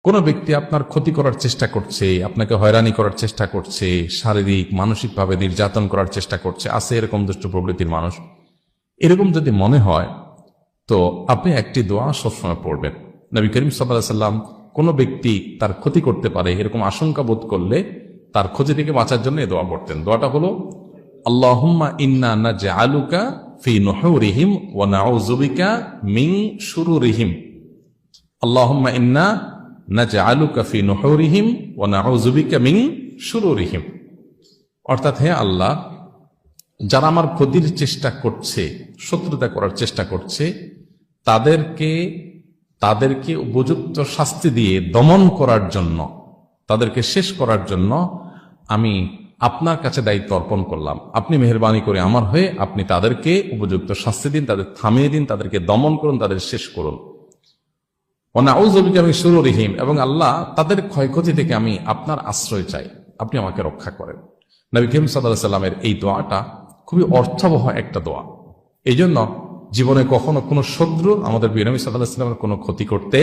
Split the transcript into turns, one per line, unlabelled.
কোনো ব্যক্তি আপনার ক্ষতি করার চেষ্টা করছে, আপনাকে হয়রানি করার চেষ্টা করছে, শারীরিক মানসিকভাবে নির্যাতন করার চেষ্টা করছে, আছে এরকম দুষ্ট প্রবৃত্তির মানুষ, এরকম যদি মনে হয় তো আপনি একটি দোয়া সবসময় পড়বেন। নবী করিম সাল্লাল্লাহু আলাইহি ওয়াসাল্লাম কোনো ব্যক্তি তার ক্ষতি করতে পারে এরকম আশঙ্কা বোধ করলে তার ক্ষতি থেকে বাঁচার জন্য এই দোয়া পড়তেন। দোয়াটা হলো আল্লাহুম্মা ইন্না নাজআলুকা ফি নুহুরিহিম ওয়া নাউযু বিকা মিন শুরুরিহিম। আল্লাহুম্মা ইন্না নাজআলুকা ফি নুহুরিহিম ওয়া নাউযু বিকা মিন শুরুরিহিম। অর্থাৎ, হে আল্লাহ, যারা আমার ক্ষতির চেষ্টা করছে, শত্রুতা করার চেষ্টা করছে, তাদেরকে উপযুক্ত শাস্তি দিয়ে দমন করার জন্য, তাদেরকে শেষ করার জন্য আমি আপনার কাছে দায়িত্ব অর্পণ করলাম। আপনি মেহেরবানি করে আমার হয়ে আপনি তাদেরকে উপযুক্ত শাস্তি দিন, তাদের থামিয়ে দিন, তাদেরকে দমন করুন, তাদের শেষ করুন। ওয়ানাউযু বিকা মিন শুরুরিহিম, এবং আল্লাহ তাদের ক্ষয়ক্ষতি থেকে আমি আপনার আশ্রয় চাই, আপনি আমাকে রক্ষা করেন। নবী করিম সাল্লাল্লাহু আলাইহি ওয়াসাল্লামের এই দোয়াটা খুবই অর্থবহ একটা দোয়া। এই জন্য জীবনে কখনো কোনো শত্রু আমাদের নবী সাল্লাল্লাহু আলাইহি ওয়াসাল্লামের কোনো ক্ষতি করতে